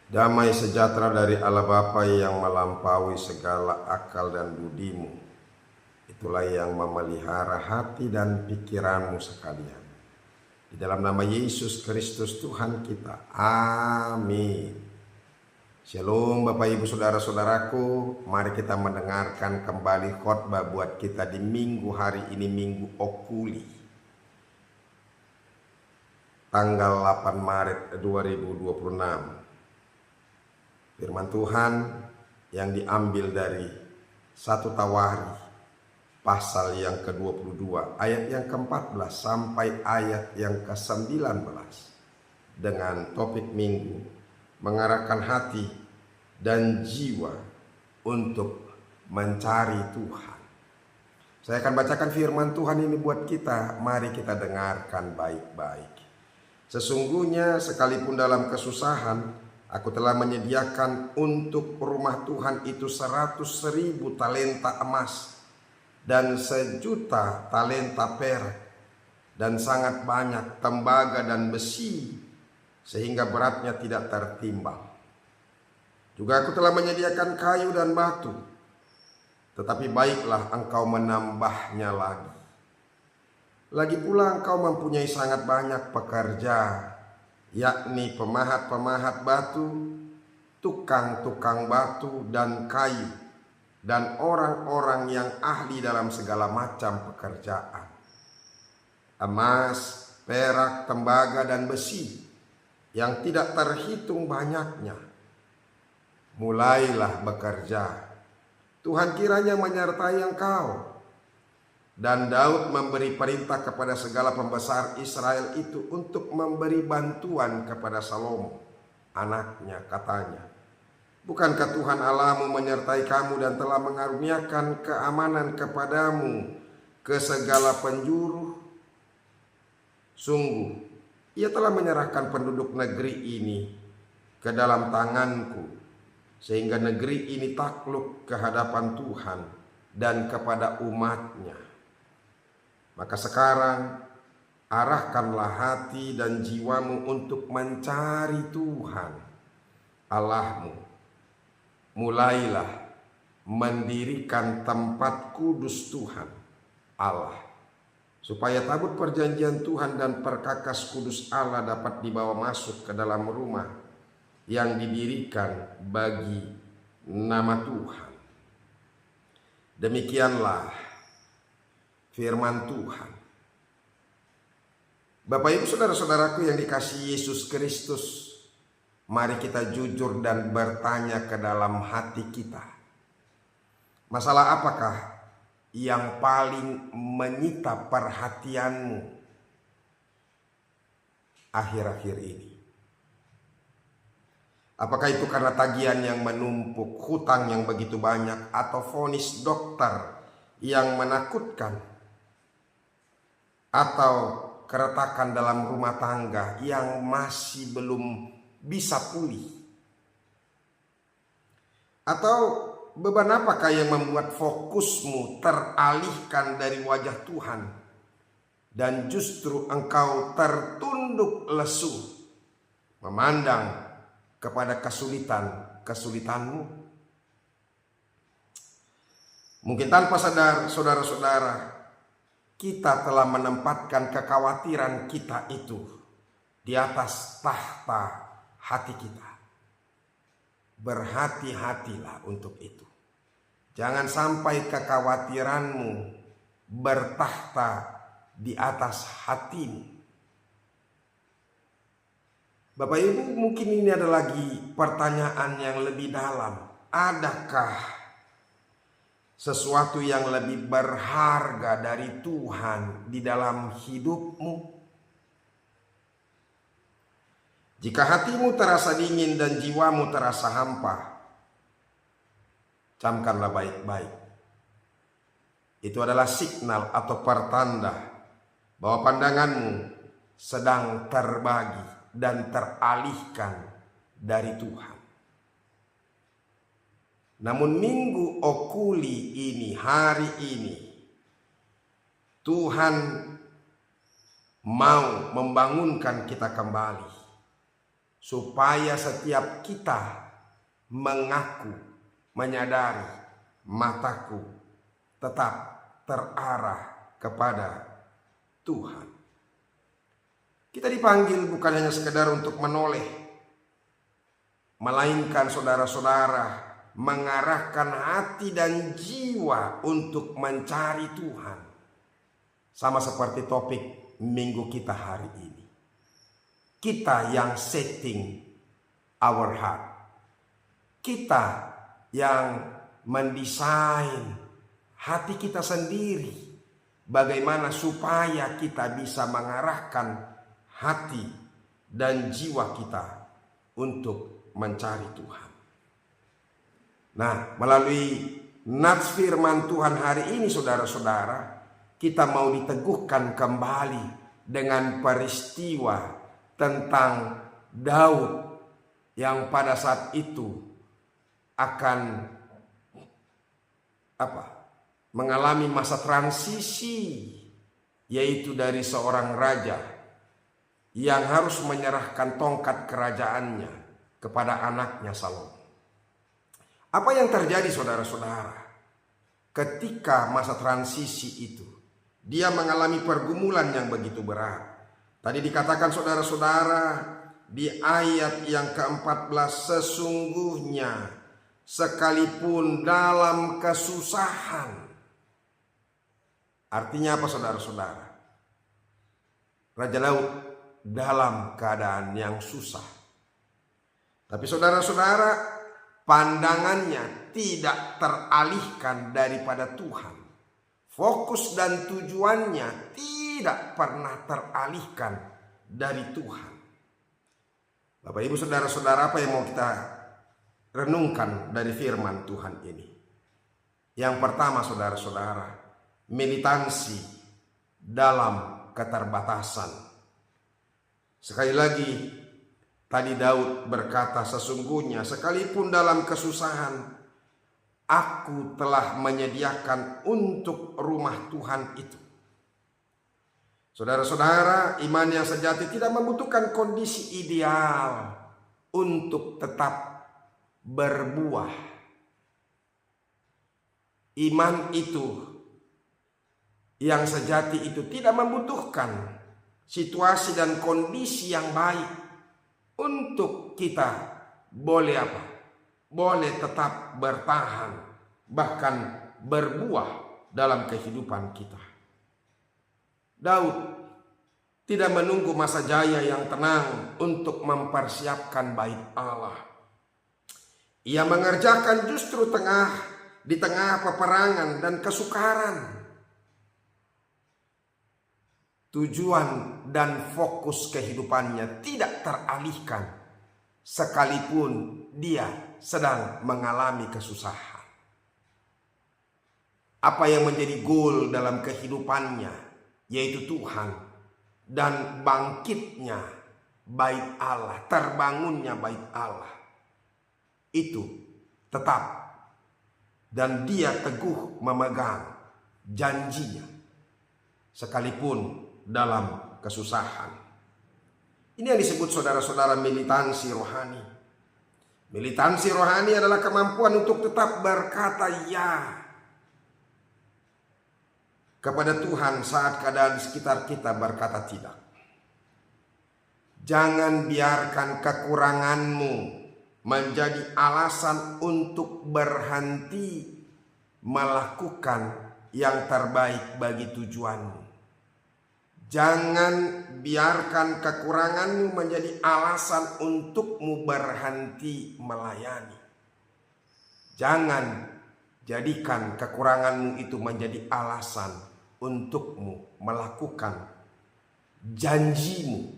Damai sejahtera dari Allah Bapa yang melampaui segala akal dan budimu, itulah yang memelihara hati dan pikiranmu sekalian. Di dalam nama Yesus Kristus Tuhan kita. Amin. Shalom Bapak Ibu Saudara-saudaraku. Mari kita mendengarkan kembali khotbah buat kita di minggu hari ini, Minggu Okuli, tanggal 8 Maret 2026. Firman Tuhan yang diambil dari 1 Tawari pasal yang ke-22 ayat yang ke-14 sampai ayat yang ke-19 dengan topik minggu mengarahkan hati dan jiwa untuk mencari Tuhan. Saya akan bacakan firman Tuhan ini buat kita. Mari kita dengarkan baik-baik. Sesungguhnya sekalipun dalam kesusahan, Aku telah menyediakan untuk rumah Tuhan itu 100.000 talenta emas dan 1.000.000 talenta perak dan sangat banyak tembaga dan besi sehingga beratnya tidak tertimbang. Juga aku telah menyediakan kayu dan batu, tetapi baiklah engkau menambahnya lagi. Lagi pula engkau mempunyai sangat banyak pekerja, yakni pemahat-pemahat batu, tukang-tukang batu dan kayu, dan orang-orang yang ahli dalam segala macam pekerjaan, emas, perak, tembaga, dan besi, yang tidak terhitung banyaknya. Mulailah bekerja, Tuhan kiranya menyertai engkau. Dan Daud memberi perintah kepada segala pembesar Israel itu untuk memberi bantuan kepada Salomo, anaknya, katanya, bukankah Tuhan Allahmu menyertai kamu dan telah mengaruniakan keamanan kepadamu ke segala penjuru? Sungguh, Ia telah menyerahkan penduduk negeri ini ke dalam tanganku, sehingga negeri ini takluk ke hadapan Tuhan dan kepada umat-Nya. Maka sekarang arahkanlah hati dan jiwamu untuk mencari Tuhan Allahmu. Mulailah mendirikan tempat kudus Tuhan Allah, supaya tabut perjanjian Tuhan dan perkakas kudus Allah dapat dibawa masuk ke dalam rumah yang didirikan bagi nama Tuhan. Demikianlah firman Tuhan. Bapak Ibu Saudara-saudaraku yang dikasihi Yesus Kristus, mari kita jujur dan bertanya ke dalam hati kita. Masalah apakah yang paling menyita perhatianmu akhir-akhir ini? Apakah itu karena tagihan yang menumpuk, hutang yang begitu banyak, atau vonis dokter yang menakutkan, atau keretakan dalam rumah tangga yang masih belum bisa pulih? Atau beban apakah yang membuat fokusmu teralihkan dari wajah Tuhan dan justru engkau tertunduk lesu memandang kepada kesulitanmu? Mungkin tanpa sadar, saudara-saudara, kita telah menempatkan kekhawatiran kita itu di atas tahta hati kita. Berhati-hatilah untuk itu. Jangan sampai kekhawatiranmu bertahta di atas hatimu. Bapak Ibu, mungkin ini ada lagi pertanyaan yang lebih dalam. Adakah sesuatu yang lebih berharga dari Tuhan di dalam hidupmu? Jika hatimu terasa dingin dan jiwamu terasa hampa, camkanlah baik-baik. Itu adalah signal atau pertanda bahwa pandanganmu sedang terbagi dan teralihkan dari Tuhan. Namun minggu Okuli ini, hari ini, Tuhan mau membangunkan kita kembali. supaya setiap kita mengaku, menyadari mataku tetap terarah kepada Tuhan. Kita dipanggil bukan hanya sekedar untuk menoleh, melainkan saudara-saudara mengarahkan hati dan jiwa untuk mencari Tuhan. Sama seperti topik minggu kita hari ini. Kita yang setting our heart. Kita yang mendesain hati kita sendiri. Bagaimana supaya kita bisa mengarahkan hati dan jiwa kita untuk mencari Tuhan. Nah, melalui nats firman Tuhan hari ini saudara-saudara, kita mau diteguhkan kembali dengan peristiwa tentang Daud yang pada saat itu akan mengalami masa transisi, yaitu dari seorang raja yang harus menyerahkan tongkat kerajaannya kepada anaknya Salomo. Apa yang terjadi saudara-saudara ketika masa transisi itu? Dia mengalami pergumulan yang begitu berat. Tadi dikatakan saudara-saudara di ayat yang ke-14, sesungguhnya sekalipun dalam kesusahan. Artinya apa saudara-saudara? Raja Daud dalam keadaan yang susah. Tapi saudara-saudara, pandangannya tidak teralihkan daripada Tuhan. Fokus dan tujuannya tidak pernah teralihkan dari Tuhan. Bapak Ibu saudara-saudara, apa yang mau kita renungkan dari firman Tuhan ini? Yang pertama saudara-saudara, militansi dalam keterbatasan. Sekali lagi, tadi Daud berkata, sesungguhnya sekalipun dalam kesusahan, aku telah menyediakan untuk rumah Tuhan itu. Saudara-saudara, iman yang sejati tidak membutuhkan kondisi ideal untuk tetap berbuah. Iman itu yang sejati itu tidak membutuhkan situasi dan kondisi yang baik untuk kita boleh boleh tetap bertahan, bahkan berbuah dalam kehidupan kita. Daud tidak menunggu masa jaya yang tenang untuk mempersiapkan bait Allah. Ia mengerjakan justru di tengah peperangan dan kesukaran. Tujuan dan fokus kehidupannya tidak teralihkan sekalipun dia sedang mengalami kesusahan. Apa yang menjadi goal dalam kehidupannya, yaitu Tuhan dan bangkitnya bait Allah, terbangunnya bait Allah, itu tetap, dan dia teguh memegang janjinya sekalipun dalam kesusahan. Ini yang disebut saudara-saudara militansi rohani. Militansi rohani adalah kemampuan untuk tetap berkata ya kepada Tuhan saat keadaan di sekitar kita berkata tidak. Jangan biarkan kekuranganmu menjadi alasan untuk berhenti melakukan yang terbaik bagi tujuanmu. Jangan biarkan kekuranganmu menjadi alasan untukmu berhenti melayani. Jangan jadikan kekuranganmu itu menjadi alasan untukmu melakukan janjimu.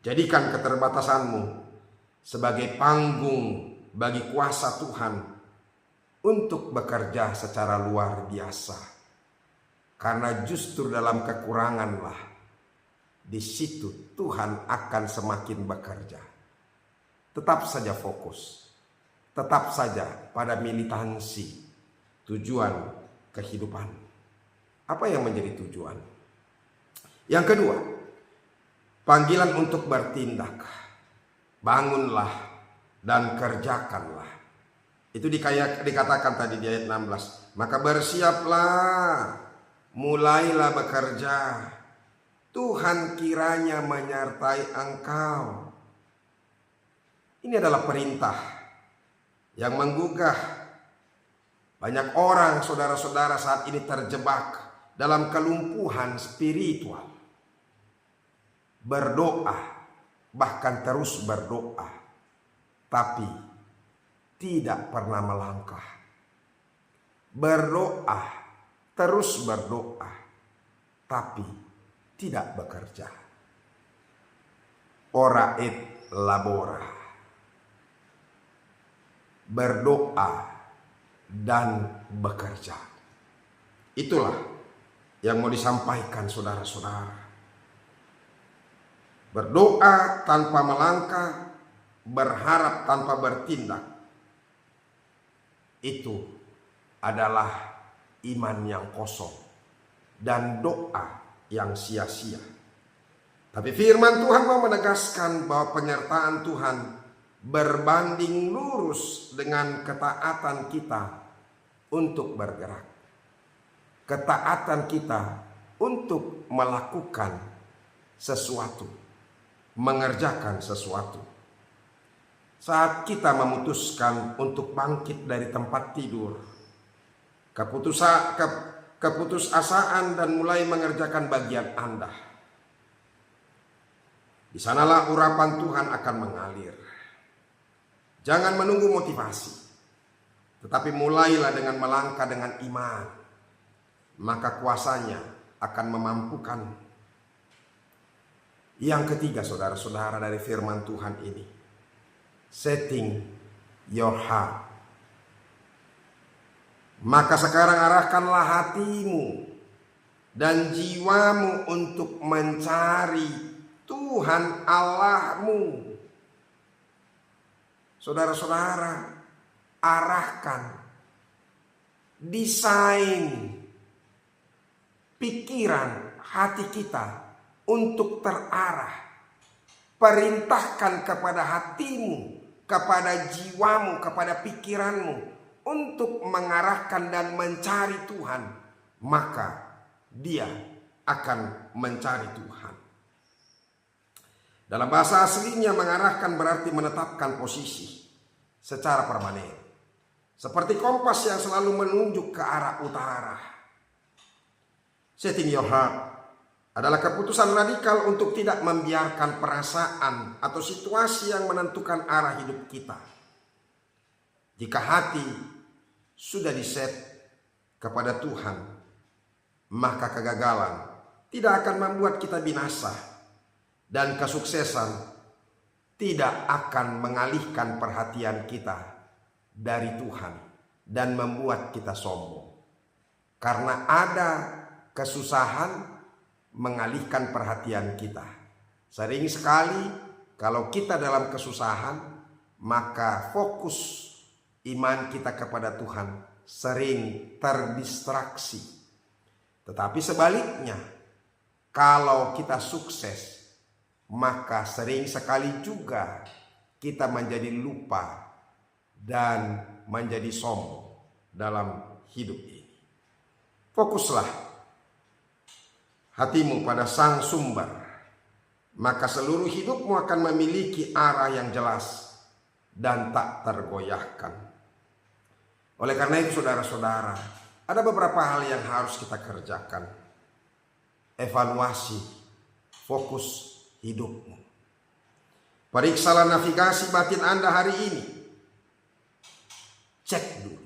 Jadikan keterbatasanmu sebagai panggung bagi kuasa Tuhan untuk bekerja secara luar biasa. Karena justru dalam kekuranganlah di situ Tuhan akan semakin bekerja. Tetap saja fokus. Tetap saja pada militansi tujuan kehidupan. Apa yang menjadi tujuan? Yang kedua, panggilan untuk bertindak. bangunlah dan kerjakanlah. Itu dikatakan tadi di ayat 16. Maka bersiaplah, mulailah bekerja. Tuhan kiranya menyertai engkau. Ini adalah perintah yang menggugah. Banyak orang, saudara-saudara, saat ini terjebak dalam kelumpuhan spiritual. Berdoa, bahkan terus berdoa, tapi tidak pernah melangkah. Berdoa, terus berdoa, tapi tidak bekerja. Ora et labora. Berdoa dan bekerja. Itulah yang mau disampaikan saudara-saudara. Berdoa tanpa melangkah, berharap tanpa bertindak, itu adalah iman yang kosong dan doa yang sia-sia. Tapi firman Tuhan mau menegaskan bahwa penyertaan Tuhan berbanding lurus dengan ketaatan kita untuk bergerak. Ketaatan kita untuk melakukan sesuatu, mengerjakan sesuatu. Saat kita memutuskan untuk bangkit dari tempat tidur, keputusasaan dan mulai mengerjakan bagian Anda, di sanalah urapan Tuhan akan mengalir. Jangan menunggu motivasi, tetapi mulailah dengan melangkah dengan iman. Maka kuasanya akan memampukan. Yang ketiga, saudara-saudara, dari firman Tuhan ini, setting your heart. Maka sekarang arahkanlah hatimu dan jiwamu untuk mencari Tuhan Allahmu. Saudara-saudara, arahkan, desain pikiran hati kita untuk terarah. Perintahkan kepada hatimu, kepada jiwamu, kepada pikiranmu untuk mengarahkan dan mencari Tuhan. Maka dia akan mencari Tuhan. Dalam bahasa aslinya, mengarahkan berarti menetapkan posisi secara permanen. Seperti kompas yang selalu menunjuk ke arah utara. Setting your heart adalah keputusan radikal untuk tidak membiarkan perasaan atau situasi yang menentukan arah hidup kita. Jika hati sudah diset kepada Tuhan, maka kegagalan tidak akan membuat kita binasa, dan kesuksesan tidak akan mengalihkan perhatian kita dari Tuhan dan membuat kita sombong. Karena ada kesusahan mengalihkan perhatian kita. Sering sekali kalau kita dalam kesusahan, maka fokus iman kita kepada Tuhan sering terdistraksi. Tetapi sebaliknya, kalau kita sukses, maka sering sekali juga kita menjadi lupa dan menjadi sombong dalam hidup ini. Fokuslah hatimu pada Sang Sumber, maka seluruh hidupmu akan memiliki arah yang jelas dan tak tergoyahkan. Oleh karena itu, saudara-saudara, ada beberapa hal yang harus kita kerjakan. Evaluasi fokus hidupmu. Periksalah navigasi batin Anda hari ini. Cek dulu.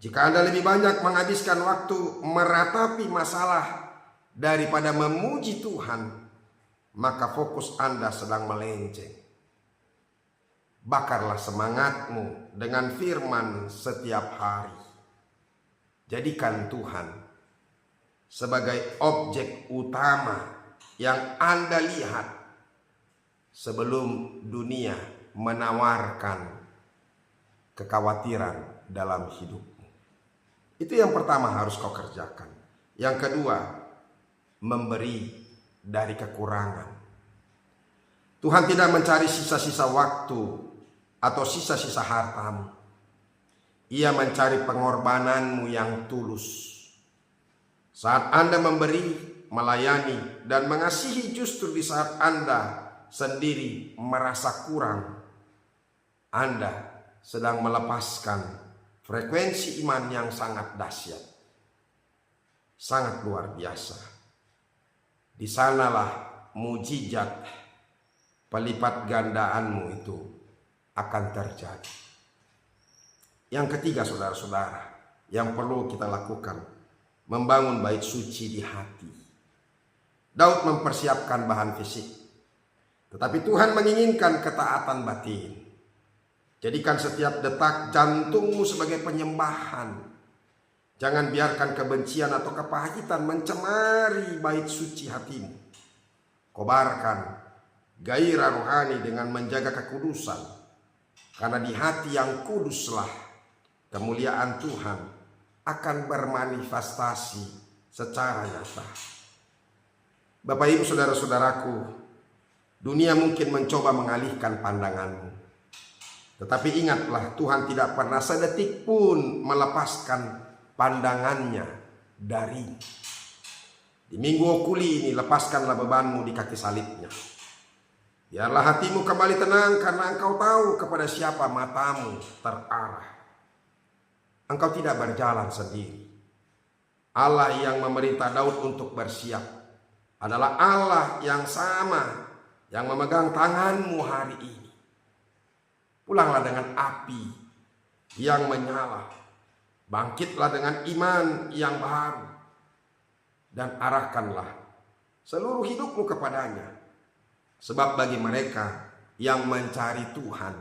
Jika Anda lebih banyak menghabiskan waktu meratapi masalah daripada memuji Tuhan, maka fokus Anda sedang melenceng. Bakarlah semangatmu dengan firman setiap hari. Jadikan Tuhan sebagai objek utama yang Anda lihat sebelum dunia menawarkan kekhawatiran dalam hidupmu. Itu yang pertama harus kau kerjakan. Yang kedua, memberi dari kekurangan. Tuhan tidak mencari sisa-sisa waktu atau sisa-sisa hartamu. Ia mencari pengorbananmu yang tulus. Saat Anda memberi, melayani, dan mengasihi justru di saat Anda sendiri merasa kurang, Anda sedang melepaskan frekuensi iman yang sangat dahsyat, sangat luar biasa. Di sanalah mujizat pelipat gandaanmu itu akan terjadi. Yang ketiga, saudara-saudara, yang perlu kita lakukan, membangun bait suci di hati. Daud mempersiapkan bahan fisik, tetapi Tuhan menginginkan ketaatan batin. Jadikan setiap detak jantungmu sebagai penyembahan. Jangan biarkan kebencian atau kepahitan mencemari bait suci hatimu. Kobarkan gairah rohani dengan menjaga kekudusan, karena di hati yang kuduslah kemuliaan Tuhan akan bermanifestasi secara nyata. Bapak Ibu saudara-saudaraku, dunia mungkin mencoba mengalihkan pandanganmu. Tetapi ingatlah, Tuhan tidak pernah sedetik pun melepaskan pandangannya darimu. Di minggu Okuli ini, lepaskanlah bebanmu di kaki salibnya. Biarlah hatimu kembali tenang karena engkau tahu kepada siapa matamu terarah. Engkau tidak berjalan sendiri. Allah yang memerintah Daud untuk bersiap adalah Allah yang sama yang memegang tanganmu hari ini. Pulanglah dengan api yang menyala. Bangkitlah dengan iman yang baru. Dan arahkanlah seluruh hidupmu kepadanya. Sebab bagi mereka yang mencari Tuhan,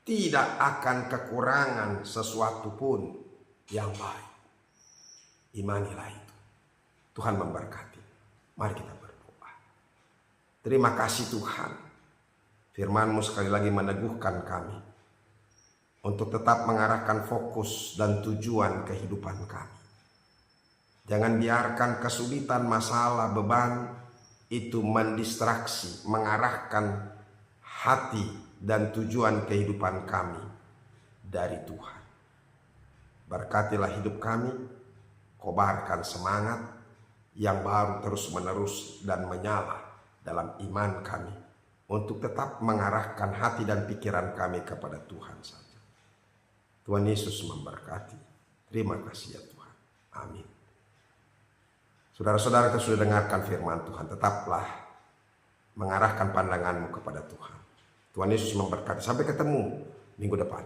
tidak akan kekurangan sesuatu pun yang baik. Imanilah itu. Tuhan memberkati. Mari kita berdoa. Terima kasih Tuhan. Firman-Mu sekali lagi meneguhkan kami untuk tetap mengarahkan fokus dan tujuan kehidupan kami. Jangan biarkan kesulitan, masalah, beban itu mendistraksi, mengarahkan hati dan tujuan kehidupan kami dari Tuhan. Berkatilah hidup kami, kobarkan semangat yang baru terus-menerus dan menyala dalam iman kami untuk tetap mengarahkan hati dan pikiran kami kepada Tuhan saja. Tuhan Yesus memberkati. Terima kasih ya Tuhan. Amin. Saudara-saudara, kita sudah dengarkan firman Tuhan. Tetaplah mengarahkan pandanganmu kepada Tuhan. Tuhan Yesus memberkati. Sampai ketemu minggu depan.